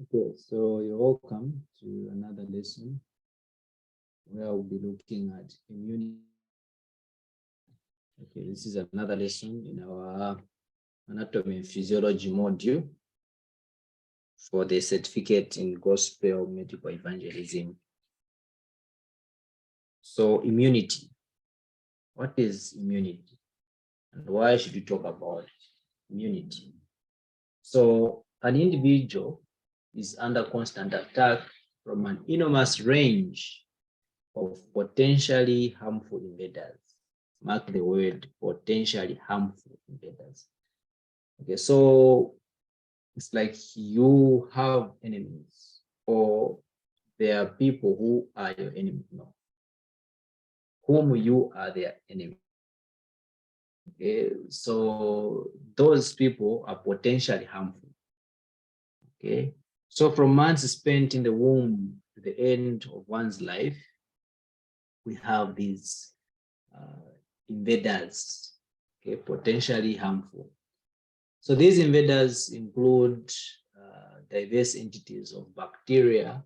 Okay, so you're welcome to another lesson where we'll be looking at immunity. Okay, this is another lesson in our anatomy and physiology module for the certificate in gospel medical evangelism. So immunity. What is immunity? And why should we talk about immunity? So an individual is under constant attack from an enormous range of potentially harmful invaders. Mark the word potentially harmful invaders. Okay, so it's like you have enemies, or there are people who are your enemy. No, whom you are their enemy. Okay, so those people are potentially harmful. Okay, so from months spent in the womb to the end of one's life, we have these invaders, okay, potentially harmful. So these invaders include diverse entities of bacteria,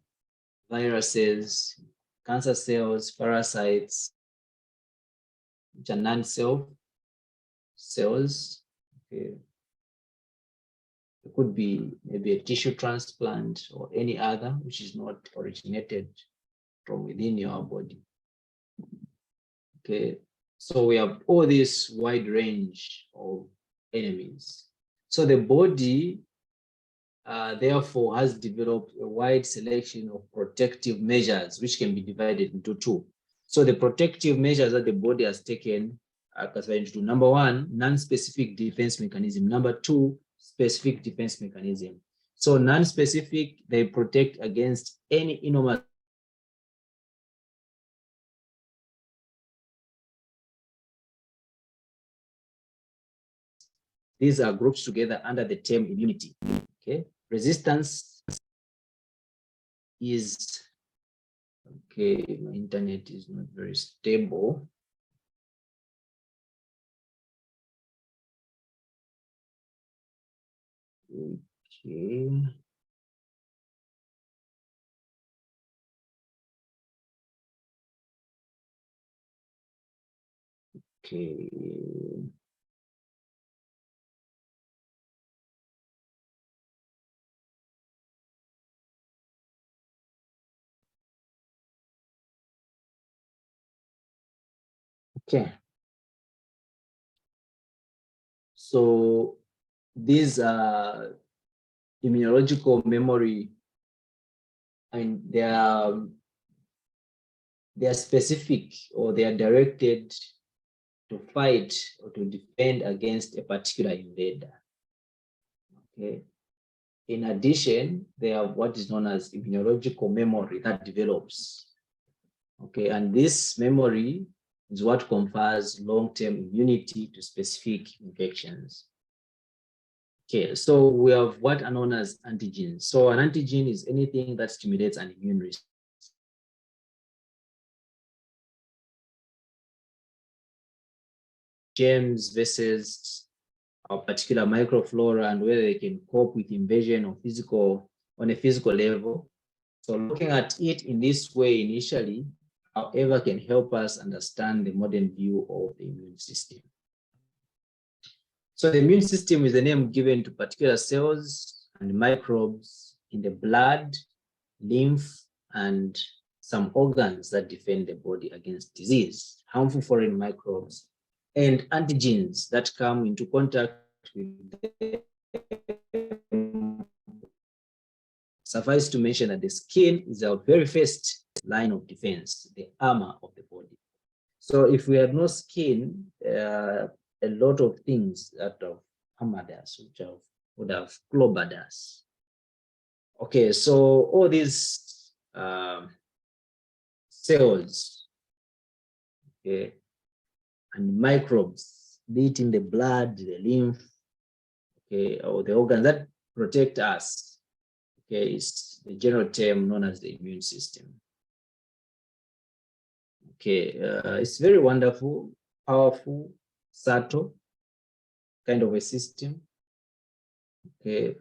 viruses, cancer cells, parasites, which are non-self cells. Okay. It could be maybe a tissue transplant or any other which is not originated from within your body. Okay, so we have all this wide range of enemies. So the body therefore has developed a wide selection of protective measures, which can be divided into two. So the protective measures that the body has taken are classified into two. Number one, non-specific defense mechanism. Number two, specific defense mechanism. So non-specific, they protect against any enormous these are grouped together under the term immunity. Okay, resistance is okay. My internet is not very stable. Okay. Okay. Okay. So these are immunological memory, and they are specific, or they are directed to fight or to defend against a particular invader. Okay. In addition, they have what is known as immunological memory that develops. Okay, and this memory is what confers long-term immunity to specific infections. Okay, so we have what are known as antigens. So an antigen is anything that stimulates an immune response. Germs versus a particular microflora and whether they can cope with invasion or on a physical level. So looking at it in this way initially, however, can help us understand the modern view of the immune system. So the immune system is the name given to particular cells and microbes in the blood, lymph, and some organs that defend the body against disease, harmful foreign microbes, and antigens that come into contact with them. Suffice to mention that the skin is our very first line of defense, the armor of the body. So if we had no skin, a lot of things that have hammered us, which would have clobbered us. Okay, so all these cells, okay, and microbes, be it in the blood, the lymph, okay, or the organs that protect us, okay, is the general term known as the immune system. Okay, it's very wonderful, powerful, subtle kind of a system. Okay,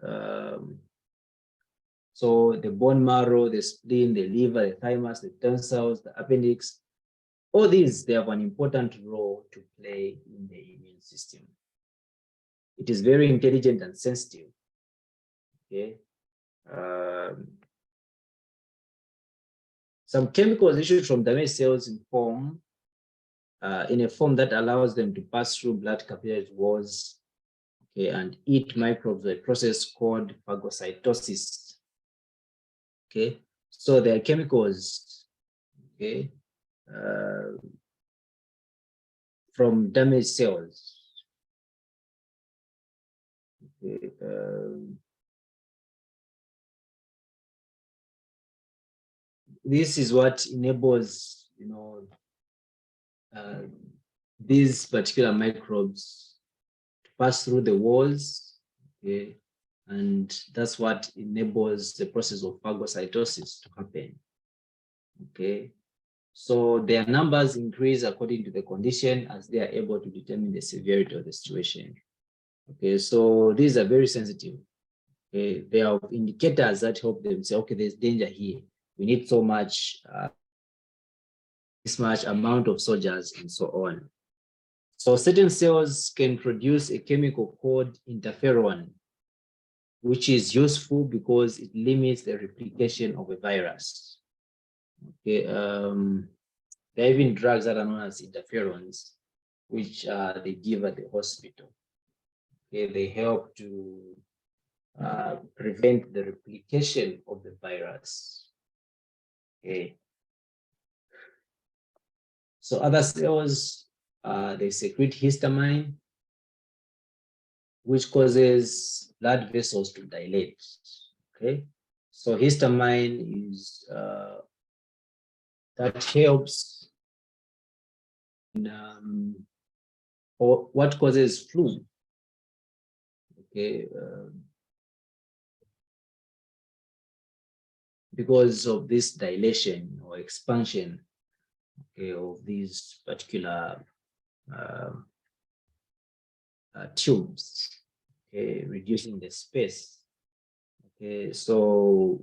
So the bone marrow, the spleen, the liver, the thymus, the tonsils, the appendix, all these, they have an important role to play in the immune system. It is very intelligent and sensitive. Okay. Some chemicals issued from damaged cells in a form that allows them to pass through blood capillary walls, okay, and eat microbes, a process called phagocytosis. Okay, so there are chemicals, okay, from damaged cells. Okay, this is what enables, these particular microbes to pass through the walls, okay, and that's what enables the process of phagocytosis to happen. Okay, so their numbers increase according to the condition as they are able to determine the severity of the situation. Okay, so these are very sensitive. Okay, they are indicators that help them say, okay, there's danger here. We need so much, this much amount of soldiers and so on. So certain cells can produce a chemical called interferon, which is useful because it limits the replication of a virus. Okay, there are even drugs that are known as interferons, which they give at the hospital. Okay, they help to prevent the replication of the virus. Okay. So other cells, they secrete histamine, which causes blood vessels to dilate. Okay, so histamine is that helps in, or what causes flu. Okay, because of this dilation or expansion, okay, of these particular tubes, okay, reducing the space. Okay, so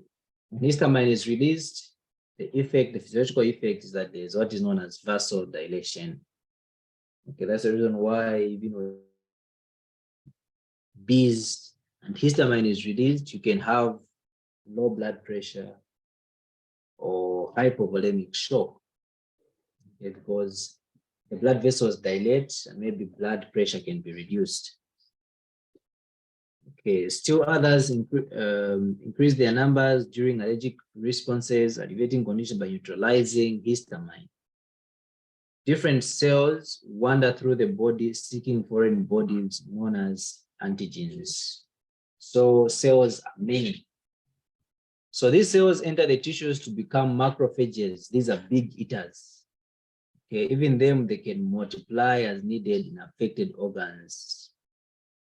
when histamine is released, the physiological effect is that there's what is known as vasodilation. Okay, that's the reason why, bees and histamine is released, you can have low blood pressure or hypovolemic shock, okay, because the blood vessels dilate and maybe blood pressure can be reduced. Okay, still others increase their numbers during allergic responses, alleviating condition by neutralizing histamine. Different cells wander through the body seeking foreign bodies known as antigens. So cells are many. So these cells enter the tissues to become macrophages. These are big eaters. Okay, even them, they can multiply as needed in affected organs.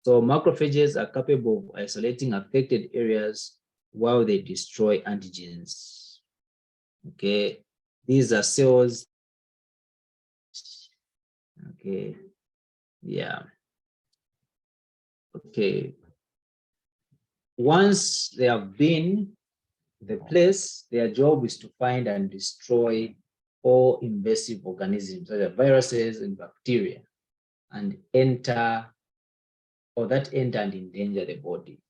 So macrophages are capable of isolating affected areas while they destroy antigens. Okay, these are cells. Okay, yeah. Okay, once they have been the place, their job is to find and destroy all invasive organisms, such as viruses and bacteria, and enter and endanger the body.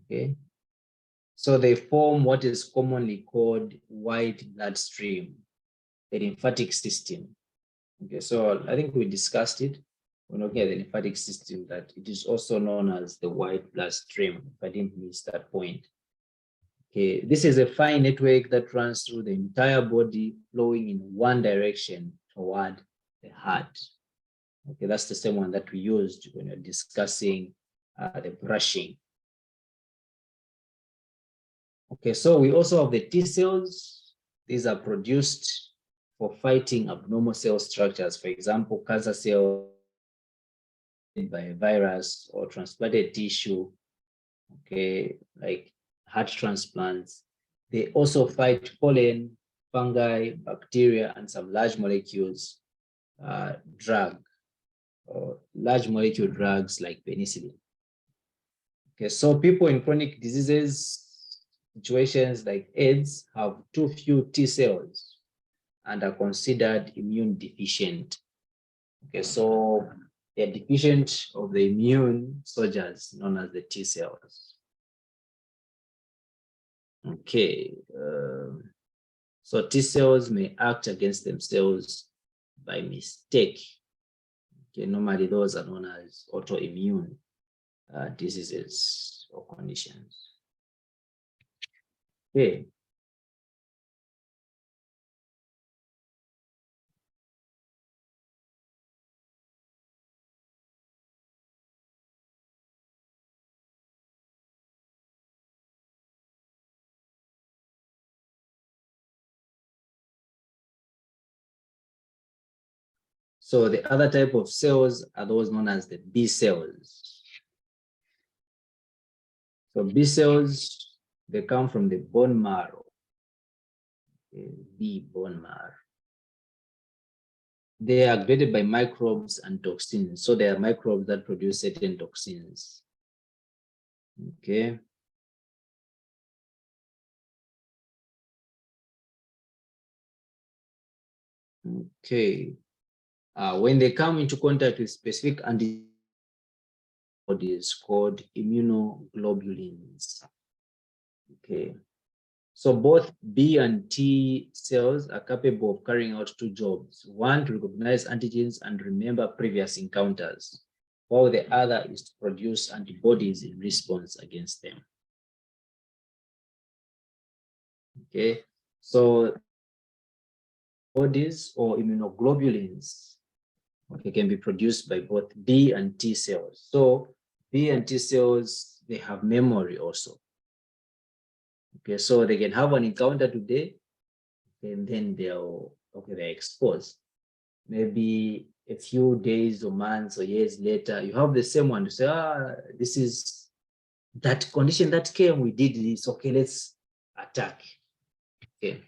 Okay, so they form what is commonly called white bloodstream, the lymphatic system. Okay, so I think we discussed it when looking at the lymphatic system, that it is also known as the white bloodstream, if I didn't miss that point. Okay, this is a fine network that runs through the entire body, flowing in one direction toward the heart. Okay, that's the same one that we used when we're discussing the brushing. Okay, so we also have the T cells. These are produced for fighting abnormal cell structures. For example, cancer cells by a virus or transplanted tissue, okay, like heart transplants. They also fight pollen, fungi, bacteria, and some large molecules large molecule drugs like penicillin. Okay, so people in chronic diseases situations like AIDS have too few T cells and are considered immune deficient. Okay, so they're deficient of the immune soldiers known as the T cells. Okay, so T cells may act against themselves by mistake. Okay, normally those are known as autoimmune diseases or conditions. Okay. So the other type of cells are those known as the B cells. So B cells, they come from the bone marrow. B bone marrow. They are created by microbes and toxins. So they are microbes that produce certain toxins. Okay. Okay. When they come into contact with specific antibodies called immunoglobulins. Okay. So both B and T cells are capable of carrying out two jobs. One, to recognize antigens and remember previous encounters, while the other is to produce antibodies in response against them. Okay, so bodies or immunoglobulins, okay, can be produced by both B and T cells. So B and T cells, they have memory also. Okay, so they can have an encounter today, and then they're exposed. Maybe a few days or months or years later, you have the same one to say, this is that condition that came, we did this, okay, let's attack. Okay.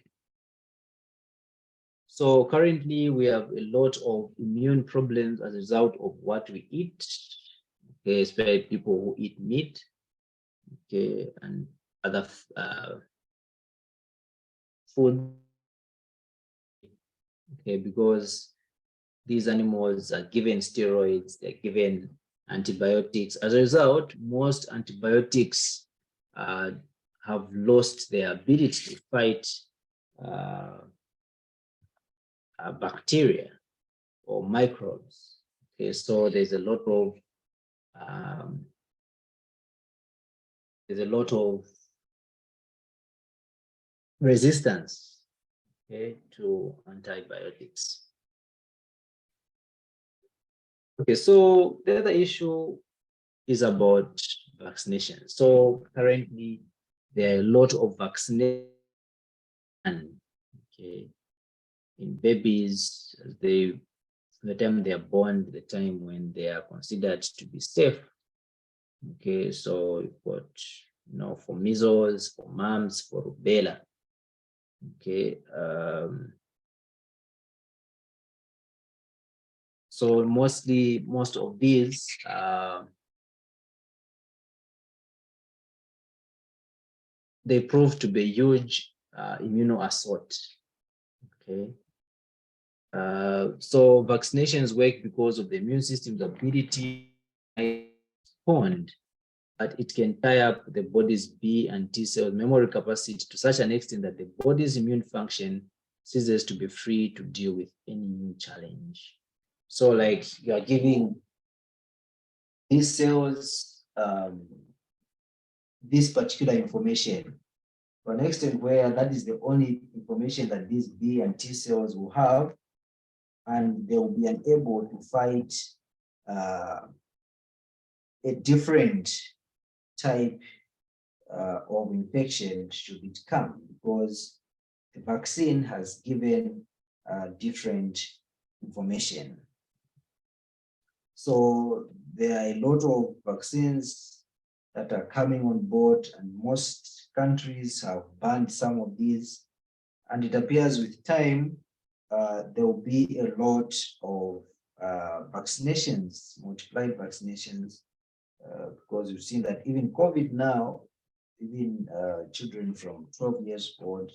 So currently we have a lot of immune problems as a result of what we eat, okay, especially people who eat meat, okay, and other food, okay, because these animals are given steroids, they're given antibiotics. As a result, most antibiotics have lost their ability to fight bacteria or microbes. Okay, so there's a lot of resistance, okay, to antibiotics. Okay, so the other issue is about vaccination. So currently, there are a lot of vaccination, okay, in babies, the time they are born, the time when they are considered to be safe. Okay, so you've got, for measles, for mumps, for rubella. Okay, so most of these they prove to be huge immuno assault. Okay, so vaccinations work because of the immune system's ability to respond, but it can tie up the body's B and T cell memory capacity to such an extent that the body's immune function ceases to be free to deal with any new challenge. So like you are giving these cells this particular information to an extent where that is the only information that these B and T cells will have, and they will be unable to fight a different type of infection should it come, because the vaccine has given different information. So there are a lot of vaccines that are coming on board, and most countries have banned some of these. And it appears with time, there will be a lot of vaccinations, multiplied vaccinations because you've seen that even COVID now, even children from 12 years old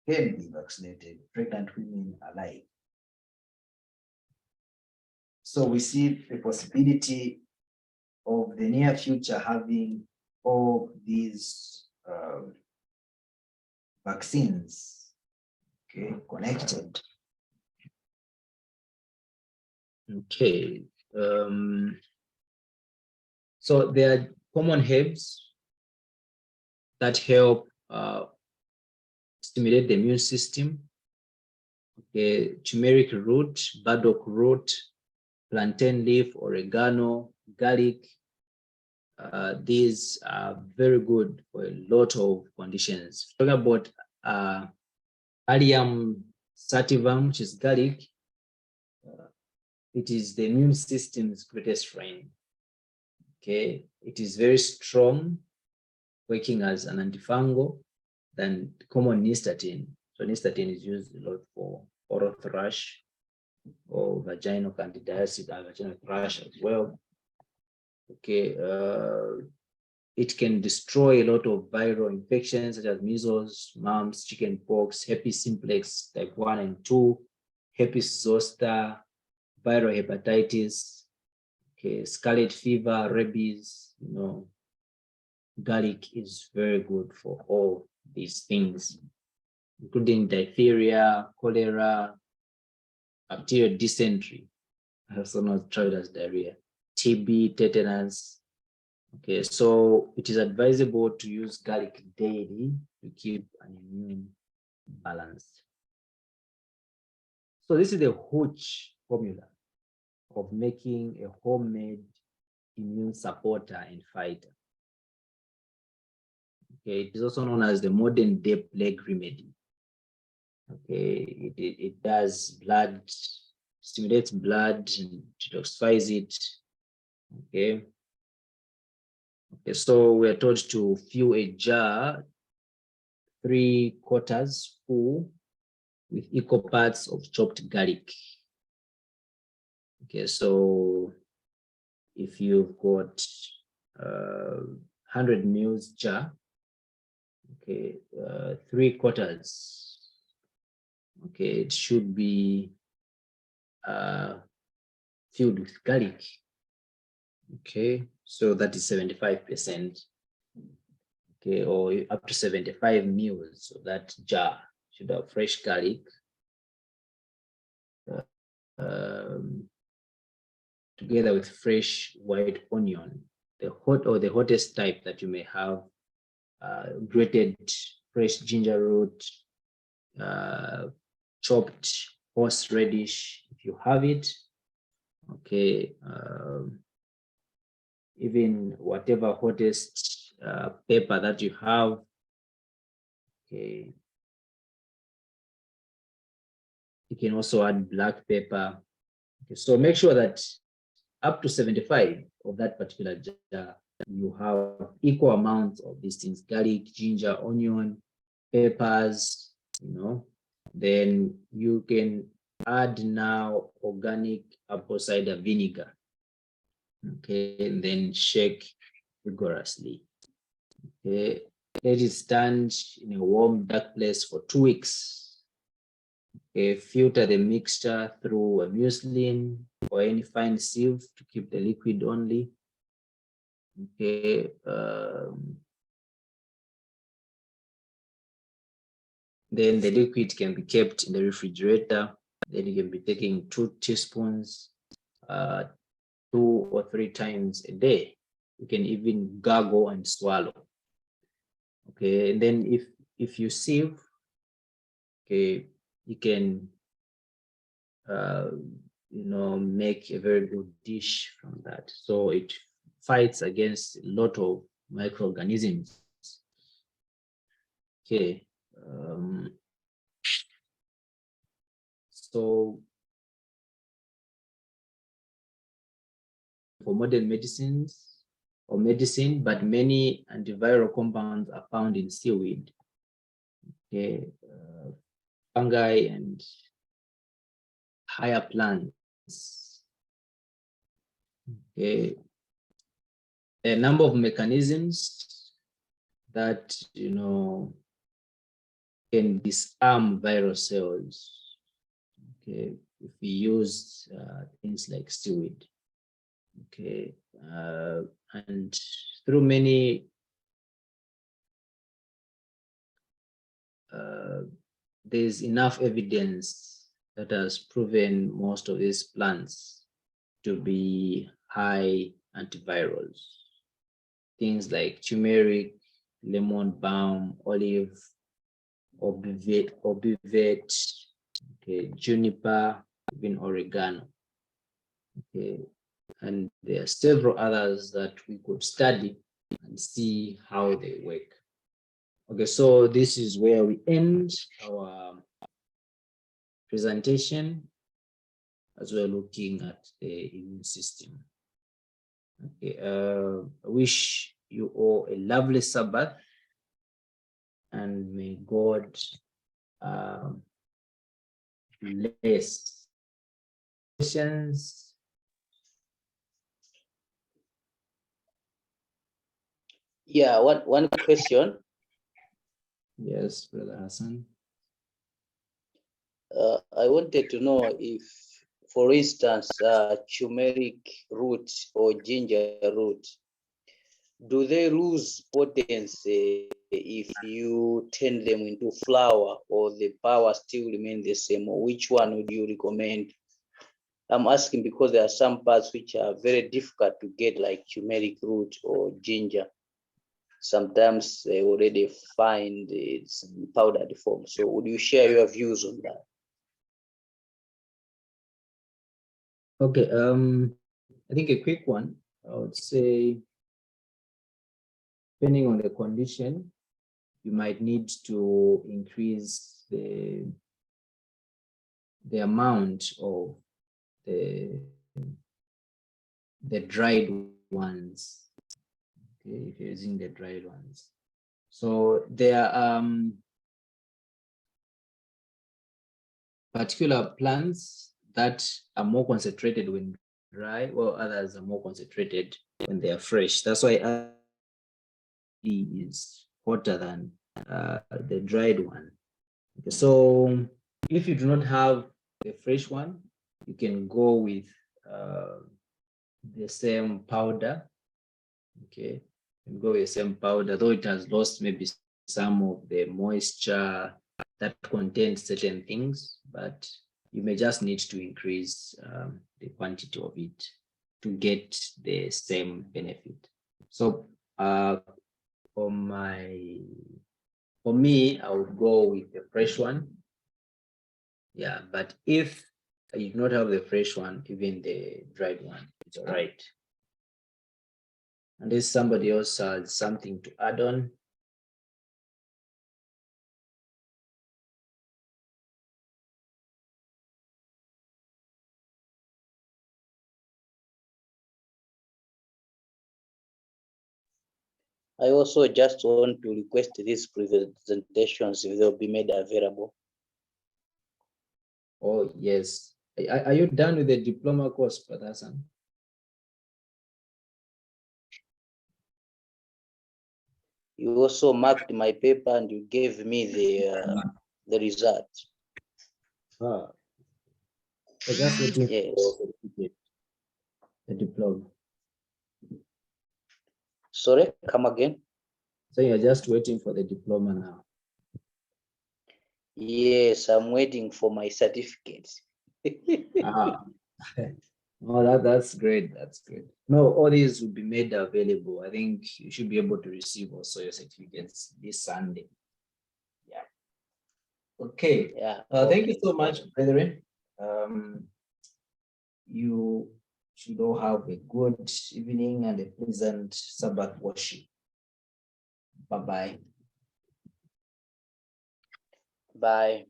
can be vaccinated, pregnant women alike. So we see the possibility of the near future having all these vaccines, okay, connected. Okay. So there are common herbs that help stimulate the immune system. Okay, turmeric root, burdock root, plantain leaf, oregano, garlic. These are very good for a lot of conditions. Talking about Allium sativum, which is garlic, it is the immune system's greatest friend. Okay, it is very strong, working as an antifungal than common nystatin. So nystatin is used a lot for oral thrush or vaginal candidiasis and vaginal thrush as well. Okay, it can destroy a lot of viral infections such as measles, mumps, chickenpox, herpes simplex type 1 and 2, herpes zoster, viral hepatitis, okay, scarlet fever, rabies. Garlic is very good for all these things, including diphtheria, cholera, bacterial dysentery, also not tried as diarrhea, TB, tetanus. Okay, so it is advisable to use garlic daily to keep an immune balance. So this is the Hooch formula of making a homemade immune supporter and fighter. Okay, it is also known as the modern day plague remedy. Okay, it does blood, stimulates blood and detoxifies it. Okay. Okay, so we're told to fill a jar 3/4 full with equal parts of chopped garlic. Okay, so if you've got 100 mils jar, okay, 3/4, okay, it should be filled with garlic. Okay, so that is 75%. Okay, or up to 75 mils of that jar should have fresh garlic. Together with fresh white onion, the hottest type that you may have, grated fresh ginger root, chopped horseradish if you have it. Okay, even whatever hottest pepper that you have. Okay, you can also add black pepper. Okay, so make sure that up to 75 of that particular jar, you have equal amounts of these things: garlic, ginger, onion, peppers, then you can add now organic apple cider vinegar. Okay, and then shake vigorously. Okay, let it stand in a warm, dark place for 2 weeks. Okay, filter the mixture through a muslin or any fine sieve to keep the liquid only. Okay, then the liquid can be kept in the refrigerator. Then you can be taking 2 teaspoons 2 or 3 times a day. You can even gargle and swallow. Okay, and then if you sieve, okay, you can make a very good dish from that. So it fights against a lot of microorganisms. Okay, so for modern medicines or medicine, but many antiviral compounds are found in seaweed. Okay, fungi and higher plants. Okay, a number of mechanisms that, can disarm viral cells. Okay, if we use things like seaweed. Okay, and through many there's enough evidence that has proven most of these plants to be high antivirals. Things like turmeric, lemon balm, olive, obivate, okay, juniper, even oregano. Okay, and there are several others that we could study and see how they work. Okay, so this is where we end our presentation as we're looking at the immune system. Okay, I wish you all a lovely Sabbath, and may God bless. Questions? Yeah, one question. Yes, Brother Hassan. I wanted to know if, for instance, turmeric root or ginger root, do they lose potency if you turn them into flour, or the power still remain the same? Or which one would you recommend? I'm asking because there are some parts which are very difficult to get, like turmeric root or ginger. Sometimes they already find it's in powdered form. So would you share your views on that? Okay, I think a quick one, I would say, depending on the condition, you might need to increase the amount of the dried ones. Okay, if you're using the dried ones. So there are particular plants that are more concentrated when dry, while others are more concentrated when they are fresh. That's why is hotter than the dried one. Okay, so if you do not have a fresh one, you can go with the same powder. Okay, you can go with the same powder, though it has lost maybe some of the moisture that contains certain things, but you may just need to increase the quantity of it to get the same benefit. So for me, I would go with the fresh one. Yeah, but if you do not have the fresh one, even the dried one, it's all right. Unless somebody else has something to add on. I also just want to request these presentations if they'll be made available. Oh, yes. Are you done with the diploma course, Brother Hassan? You also marked my paper and you gave me the result. Ah, so just waiting Yes. for the diploma. Sorry, come again. So you're just waiting for the diploma now. Yes, I'm waiting for my certificate. Ah, oh, that's great. That's great. No, all these will be made available. I think you should be able to receive also your certificates this Sunday. Yeah. Okay. Yeah. Thank you so much, brethren. You should all have a good evening and a pleasant Sabbath worship. Bye-bye. Bye.